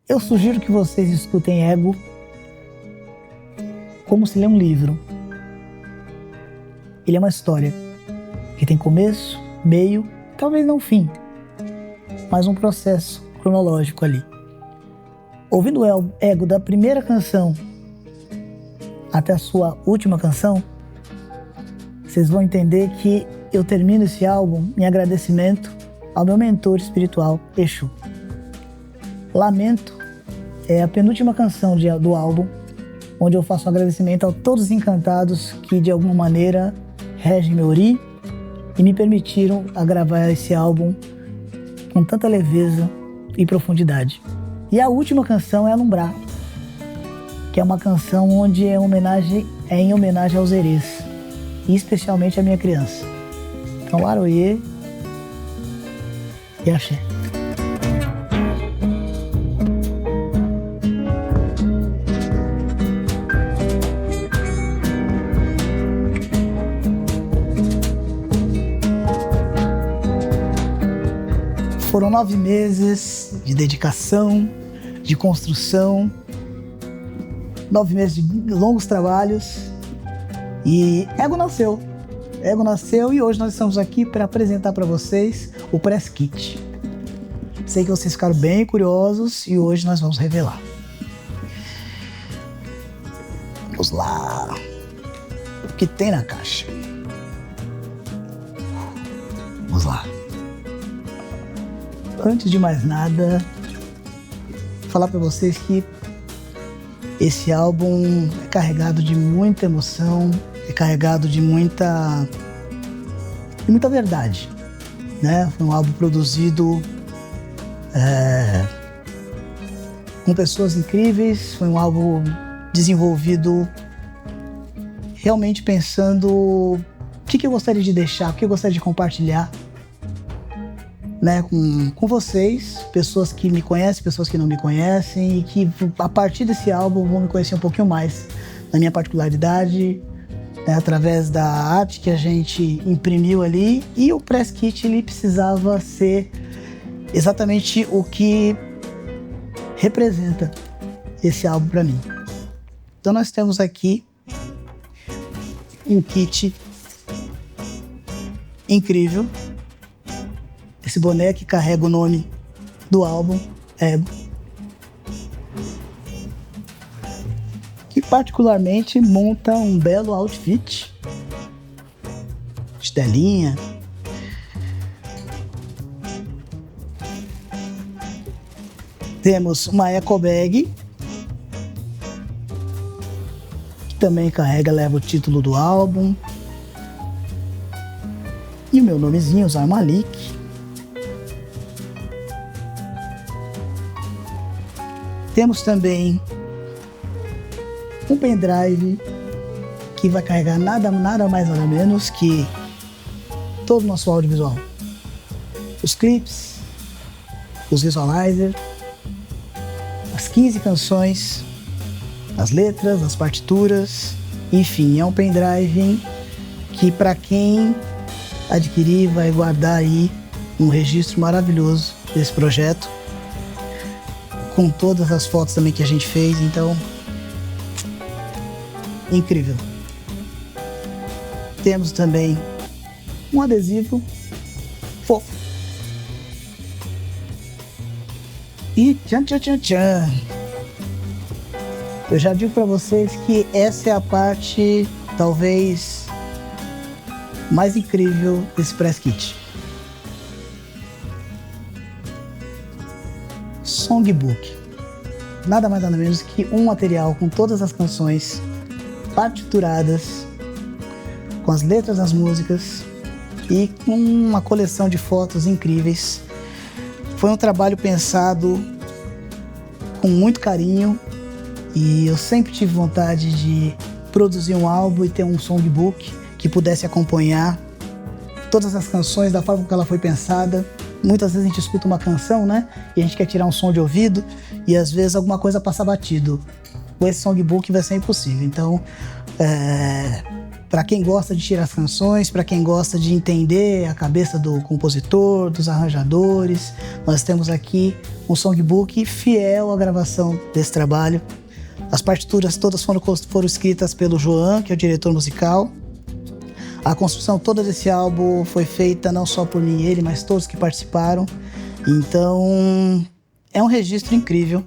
Eu sugiro que vocês escutem Ego como se lê um livro. Ele é uma história que tem começo, meio, talvez não fim, mas um processo cronológico ali. Ouvindo o Ego da primeira canção até a sua última canção, vocês vão entender que eu termino esse álbum em agradecimento ao meu mentor espiritual, Exu. Lamento é a penúltima canção do álbum, onde eu faço um agradecimento a todos os encantados que de alguma maneira regem meu Ori e me permitiram a gravar esse álbum com tanta leveza e profundidade. E a última canção é Alumbrar, que é uma canção onde é em homenagem aos Erês, e especialmente à minha criança. Então, Laroyê e Axé. Foram 9 meses de dedicação, de construção, 9 meses de longos trabalhos e Ego nasceu. Ego nasceu e hoje nós estamos aqui para apresentar para vocês o Press Kit. Sei que vocês ficaram bem curiosos e hoje nós vamos revelar. Vamos lá. O que tem na caixa? Vamos lá. Antes de mais nada, falar para vocês que esse álbum é carregado de muita emoção, é carregado de muita verdade, né? Foi um álbum produzido com pessoas incríveis, foi um álbum desenvolvido realmente pensando o que eu gostaria de deixar, o que eu gostaria de compartilhar, né, com vocês, pessoas que me conhecem, pessoas que não me conhecem e que a partir desse álbum vão me conhecer um pouquinho mais da minha particularidade, né, através da arte que a gente imprimiu ali. E o Press Kit ele precisava ser exatamente o que representa esse álbum para mim. Então nós temos aqui um kit incrível. Esse boné que carrega o nome do álbum, Ego, que particularmente monta um belo outfit, estelinha. Temos uma eco bag, que também leva o título do álbum. E o meu nomezinho, Zar Malik. Temos também um pendrive que vai carregar nada mais nada menos que todo o nosso audiovisual. Os clips, os visualizers, as 15 canções, as letras, as partituras, enfim, é um pendrive que para quem adquirir vai guardar aí um registro maravilhoso desse projeto, com todas as fotos também que a gente fez, então incrível. Temos também um adesivo fofo. E tchan. Eu já digo para vocês que essa é a parte talvez mais incrível desse Press Kit. Songbook. Nada mais nada menos que um material com todas as canções partituradas, com as letras das músicas e com uma coleção de fotos incríveis. Foi um trabalho pensado com muito carinho e eu sempre tive vontade de produzir um álbum e ter um songbook que pudesse acompanhar todas as canções da forma como ela foi pensada. Muitas vezes a gente escuta uma canção, né? E a gente quer tirar um som de ouvido e às vezes alguma coisa passa batido. Com esse songbook vai ser impossível. Então, para quem gosta de tirar as canções, para quem gosta de entender a cabeça do compositor, dos arranjadores. Nós temos aqui um songbook fiel à gravação desse trabalho. As partituras todas foram escritas pelo Joan, que é o diretor musical. A construção toda desse álbum foi feita não só por mim e ele, mas todos que participaram. Então, é um registro incrível,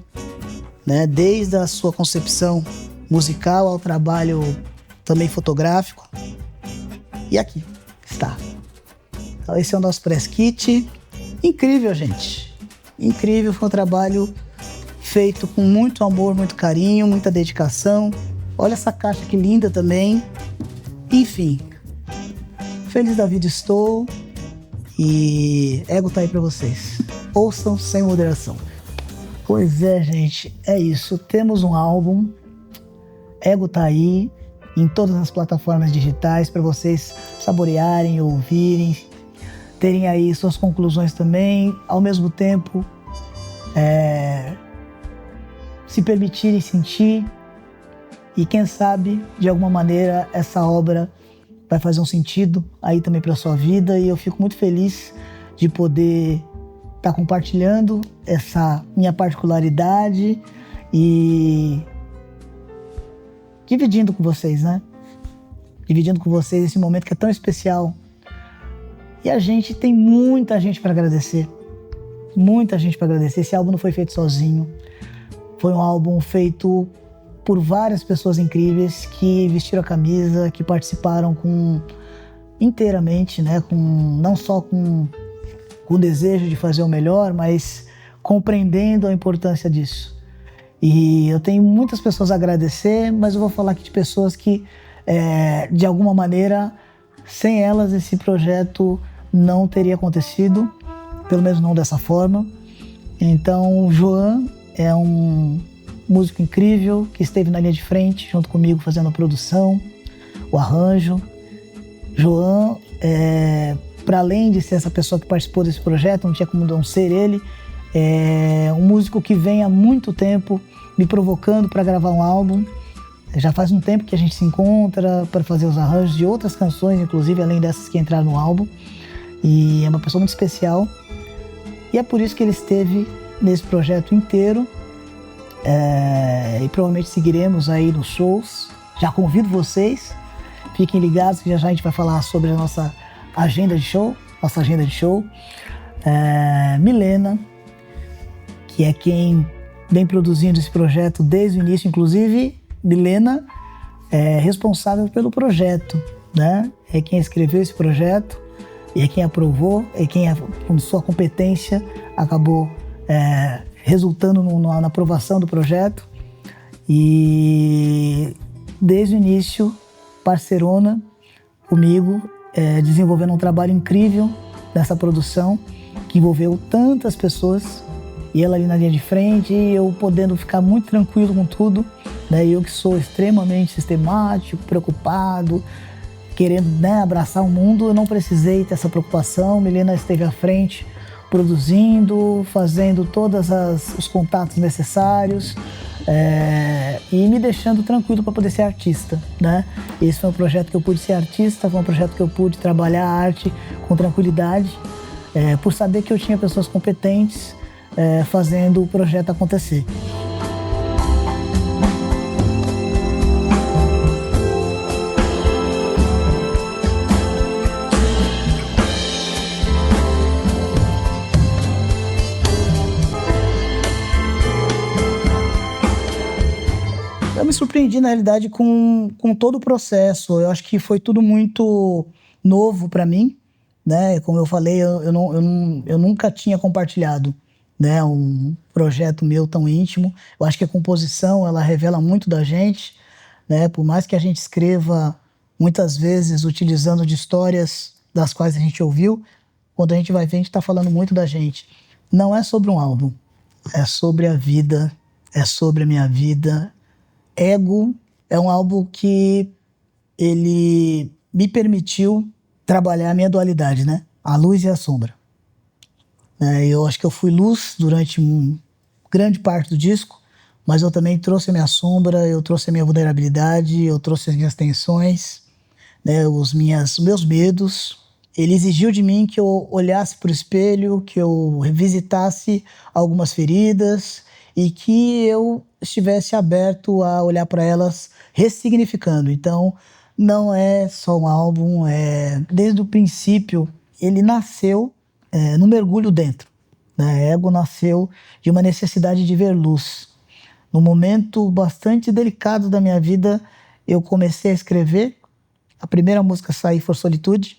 né? Desde a sua concepção musical ao trabalho também fotográfico. E aqui está. Então, esse é o nosso press kit. Incrível, gente. Incrível, foi um trabalho feito com muito amor, muito carinho, muita dedicação. Olha essa caixa que linda também. Enfim, feliz da vida estou e Ego tá aí pra vocês. Ouçam sem moderação. Pois é, gente, é isso. Temos um álbum, Ego tá aí, em todas as plataformas digitais para vocês saborearem, ouvirem, terem aí suas conclusões também, ao mesmo tempo se permitirem sentir e quem sabe, de alguma maneira, essa obra vai fazer um sentido aí também para a sua vida e eu fico muito feliz de poder estar compartilhando essa minha particularidade e dividindo com vocês, né? Dividindo com vocês esse momento que é tão especial. E a gente tem muita gente para agradecer. Muita gente para agradecer. Esse álbum não foi feito sozinho. Foi um álbum feito por várias pessoas incríveis que vestiram a camisa, que participaram inteiramente, né? Não só com o desejo de fazer o melhor, mas compreendendo a importância disso. E eu tenho muitas pessoas a agradecer, mas eu vou falar aqui de pessoas que, de alguma maneira, sem elas esse projeto não teria acontecido, pelo menos não dessa forma. Então, o Joan é um músico incrível que esteve na linha de frente junto comigo fazendo a produção, o arranjo. Joan, para além de ser essa pessoa que participou desse projeto, não tinha como não ser ele, é um músico que vem há muito tempo me provocando para gravar um álbum. Já faz um tempo que a gente se encontra para fazer os arranjos de outras canções, inclusive além dessas que entraram no álbum. E é uma pessoa muito especial. E é por isso que ele esteve nesse projeto inteiro. E provavelmente seguiremos aí nos shows. Já convido vocês, fiquem ligados que já a gente vai falar sobre a nossa agenda de show. Milena, que é quem vem produzindo esse projeto desde o início, inclusive Milena é responsável pelo projeto, né? É quem escreveu esse projeto, e é quem aprovou, é quem, com sua competência, acabou resultando na aprovação do projeto. E desde o início, parceirona comigo, desenvolvendo um trabalho incrível nessa produção, que envolveu tantas pessoas, e ela ali na linha de frente, e eu podendo ficar muito tranquilo com tudo, né? Eu que sou extremamente sistemático, preocupado, querendo, né, abraçar o mundo, eu não precisei ter essa preocupação. Milena esteve à frente, produzindo, fazendo todos os contatos necessários, e me deixando tranquilo para poder ser artista, né? Esse foi um projeto que eu pude ser artista, foi um projeto que eu pude trabalhar a arte com tranquilidade, por saber que eu tinha pessoas competentes fazendo o projeto acontecer. Eu me surpreendi, na realidade, com todo o processo. Eu acho que foi tudo muito novo para mim, né? Como eu falei, eu nunca tinha compartilhado, né, um projeto meu tão íntimo. Eu acho que a composição, ela revela muito da gente, né? Por mais que a gente escreva, muitas vezes, utilizando de histórias das quais a gente ouviu, quando a gente vai ver, a gente está falando muito da gente. Não é sobre um álbum, é sobre a vida, é sobre a minha vida. Ego é um álbum que ele me permitiu trabalhar a minha dualidade, né? A luz e a sombra. Eu acho que eu fui luz durante grande parte do disco, mas eu também trouxe a minha sombra, eu trouxe a minha vulnerabilidade, eu trouxe as minhas tensões, né, os meus medos. Ele exigiu de mim que eu olhasse para o espelho, que eu revisitasse algumas feridas e que eu estivesse aberto a olhar para elas ressignificando. Então, não é só um álbum, desde o princípio, ele nasceu no mergulho dentro. Né? Ego nasceu de uma necessidade de ver luz. Num momento bastante delicado da minha vida, eu comecei a escrever. A primeira música a sair foi Solitude.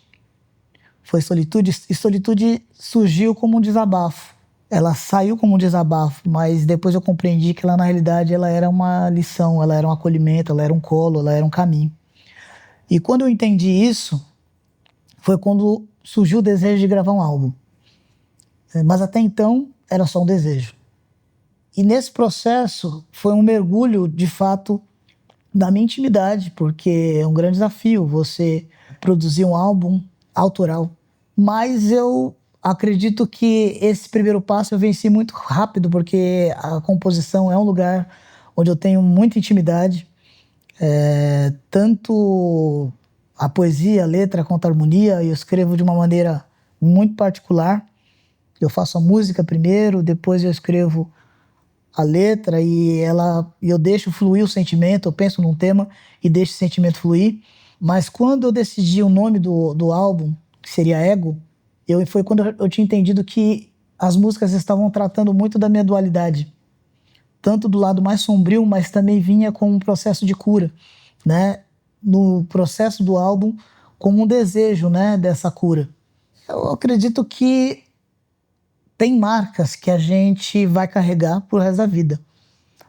E Solitude surgiu como um desabafo. Ela saiu como um desabafo, mas depois eu compreendi que ela, na realidade, ela era uma lição, ela era um acolhimento, ela era um colo, ela era um caminho. E quando eu entendi isso, foi quando surgiu o desejo de gravar um álbum. Mas até então, era só um desejo. E nesse processo, foi um mergulho, de fato, da minha intimidade, porque é um grande desafio você produzir um álbum autoral. Mas eu acredito que esse primeiro passo eu venci muito rápido, porque a composição é um lugar onde eu tenho muita intimidade, tanto a poesia, a letra, quanto a harmonia, eu escrevo de uma maneira muito particular. Eu faço a música primeiro, depois eu escrevo a letra e eu deixo fluir o sentimento, eu penso num tema e deixo o sentimento fluir. Mas quando eu decidi o nome do álbum, que seria Ego, foi quando eu tinha entendido que as músicas estavam tratando muito da minha dualidade. Tanto do lado mais sombrio, mas também vinha com um processo de cura, né? No processo do álbum, como um desejo, né, dessa cura. Eu acredito que tem marcas que a gente vai carregar pro resto da vida.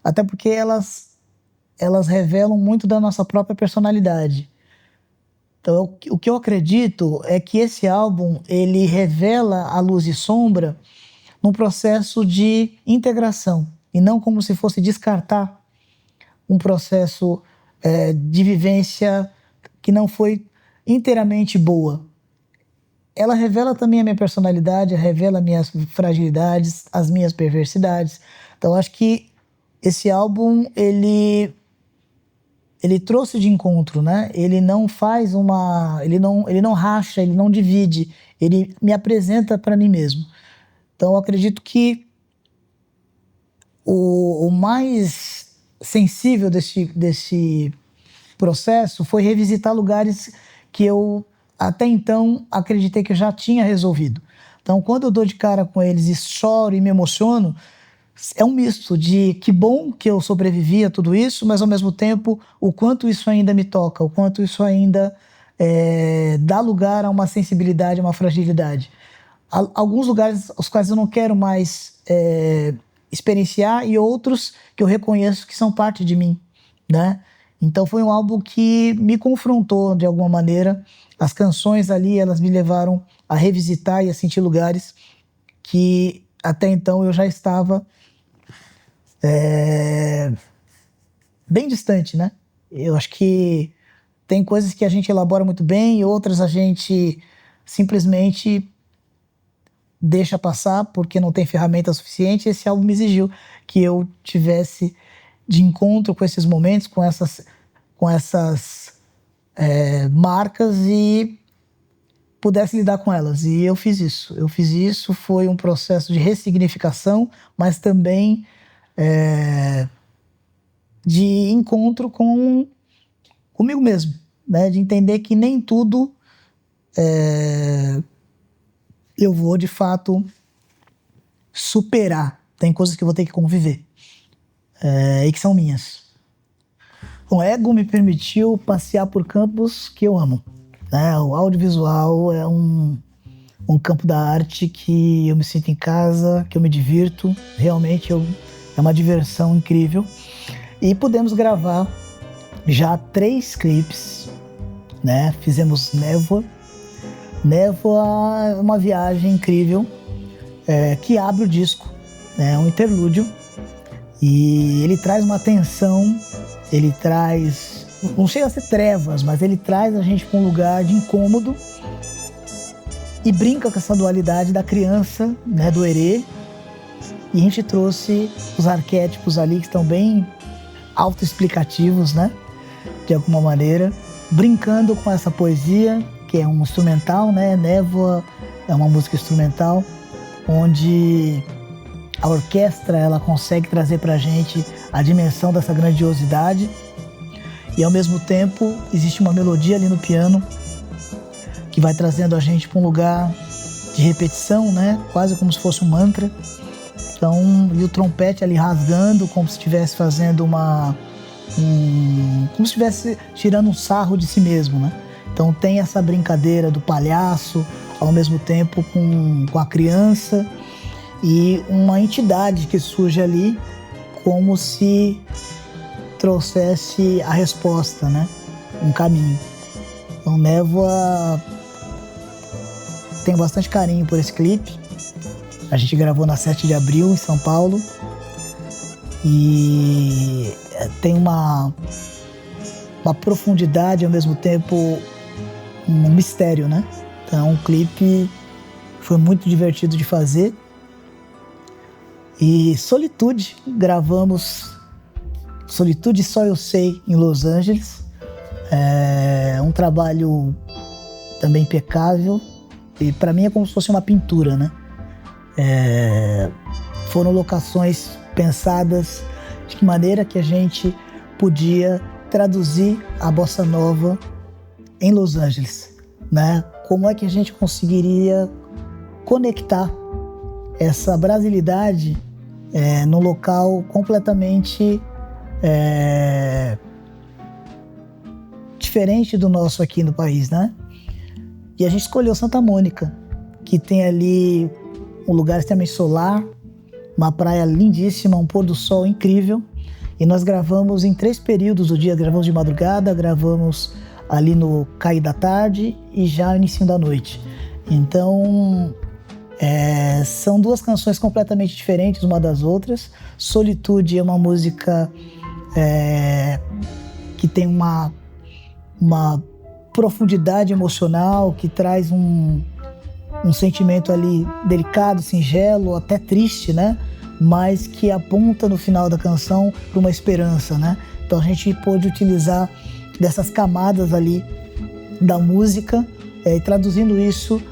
Até porque elas revelam muito da nossa própria personalidade. Então, o que eu acredito é que esse álbum, ele revela a luz e sombra num processo de integração, e não como se fosse descartar um processo de vivência que não foi inteiramente boa. Ela revela também a minha personalidade, revela minhas fragilidades, as minhas perversidades. Então, acho que esse álbum, ele trouxe de encontro, né? Ele não faz ele não racha, ele não divide, ele me apresenta para mim mesmo. Então, eu acredito que o mais sensível desse processo foi revisitar lugares que eu até então acreditei que eu já tinha resolvido. Então, quando eu dou de cara com eles e choro e me emociono, é um misto de que bom que eu sobrevivi a tudo isso, mas ao mesmo tempo o quanto isso ainda me toca, o quanto isso ainda dá lugar a uma sensibilidade, a uma fragilidade. Alguns lugares os quais eu não quero mais experienciar e outros que eu reconheço que são parte de mim, né? Então foi um álbum que me confrontou de alguma maneira. As canções ali, elas me levaram a revisitar e a sentir lugares que até então eu já estava bem distante, né? Eu acho que tem coisas que a gente elabora muito bem e outras a gente simplesmente deixa passar porque não tem ferramenta suficiente. Esse álbum me exigiu que eu tivesse de encontro com esses momentos, com essas marcas e pudesse lidar com elas. E eu fiz isso. Foi um processo de ressignificação, mas também de encontro comigo mesmo, né? De entender que nem tudo eu vou, de fato, superar. Tem coisas que eu vou ter que conviver e que são minhas. O Ego me permitiu passear por campos que eu amo. Né? O audiovisual é um campo da arte que eu me sinto em casa, que eu me divirto. Realmente é uma diversão incrível. E pudemos gravar já 3 clipes. Né? Fizemos Névoa. Névoa é uma viagem incrível que abre o disco. É um interlúdio. E ele traz uma tensão, ele traz, não chega a ser trevas, mas ele traz a gente para um lugar de incômodo e brinca com essa dualidade da criança, né, do herê. E a gente trouxe os arquétipos ali que estão bem autoexplicativos, né, de alguma maneira. brincando com essa poesia, que é um instrumental, né? Névoa é uma música instrumental, onde a orquestra ela consegue trazer pra gente a dimensão dessa grandiosidade e ao mesmo tempo existe uma melodia ali no piano que vai trazendo a gente para um lugar de repetição, né? Quase como se fosse um mantra. Então, e o trompete ali rasgando como se estivesse fazendo como se estivesse tirando um sarro de si mesmo, né? Então tem essa brincadeira do palhaço ao mesmo tempo com a criança e uma entidade que surge ali como se trouxesse a resposta, né? Um caminho. Então Névoa tem bastante carinho por esse clipe. A gente gravou na 7 de abril em São Paulo e tem uma profundidade ao mesmo tempo um mistério, né? Então o clipe foi muito divertido de fazer. E Solitude, gravamos Solitude Só Eu Sei em Los Angeles. É um trabalho também impecável e para mim é como se fosse uma pintura, né? Foram locações pensadas de que maneira que a gente podia traduzir a bossa nova em Los Angeles, né? Como é que a gente conseguiria conectar essa brasilidade num local completamente diferente do nosso aqui no país, né? E a gente escolheu Santa Mônica, que tem ali um lugar extremamente solar, uma praia lindíssima, um pôr do sol incrível. E nós gravamos em 3 períodos do dia. Gravamos de madrugada, gravamos ali no cair da tarde e já no início da noite. Então, são 2 canções completamente diferentes uma das outras. Solitude é uma música que tem uma profundidade emocional, que traz um sentimento ali delicado, singelo, até triste, né? Mas que aponta no final da canção para uma esperança, né? Então a gente pôde utilizar dessas camadas ali da música e traduzindo isso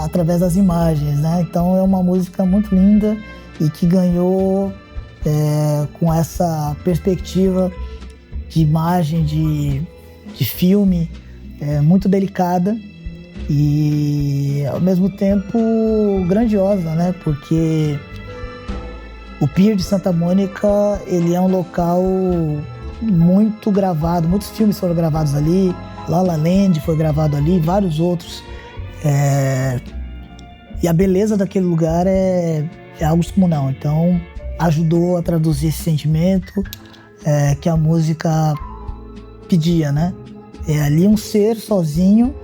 através das imagens, né? Então é uma música muito linda e que ganhou com essa perspectiva de imagem, de filme, muito delicada e ao mesmo tempo grandiosa, né? Porque o Pier de Santa Mônica, ele é um local muito gravado, muitos filmes foram gravados ali, La La Land foi gravado ali, vários outros. E a beleza daquele lugar é algo descomunal. Então ajudou a traduzir esse sentimento que a música pedia, né? É ali um ser sozinho,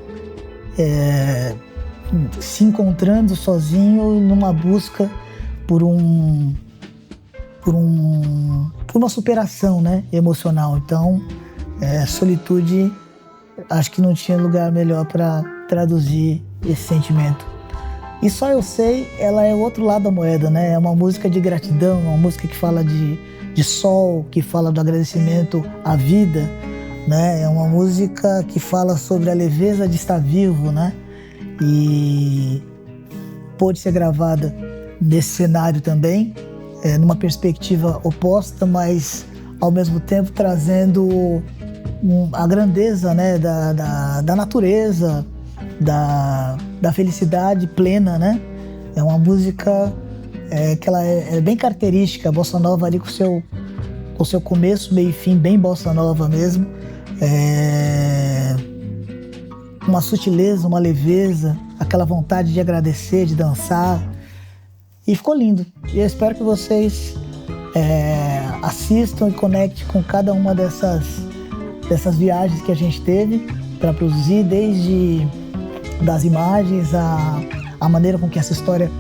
se encontrando sozinho numa busca por uma superação, né, emocional. Então, Solitude, acho que não tinha lugar melhor para traduzir esse sentimento. E Só Eu Sei, ela é o outro lado da moeda, né? É uma música de gratidão, uma música que fala de sol, que fala do agradecimento à vida, né? É uma música que fala sobre a leveza de estar vivo, né? E pôde ser gravada nesse cenário também, numa perspectiva oposta, mas ao mesmo tempo trazendo a grandeza, né, da natureza, da felicidade plena, né? É uma música que ela é bem característica, a bossa nova ali com o seu começo, meio e fim, bem bossa nova mesmo. Uma sutileza, uma leveza, aquela vontade de agradecer, de dançar. E ficou lindo. E eu espero que vocês assistam e conectem com cada uma dessas viagens que a gente teve para produzir, desde das imagens, a maneira com que essa história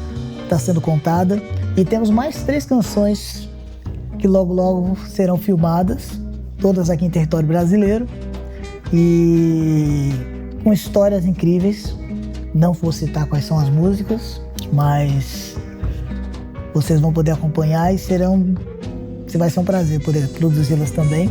está sendo contada. E temos mais 3 canções que logo, logo serão filmadas, todas aqui em território brasileiro, e com histórias incríveis. Não vou citar quais são as músicas, mas vocês vão poder acompanhar e vai ser um prazer poder produzi-las também.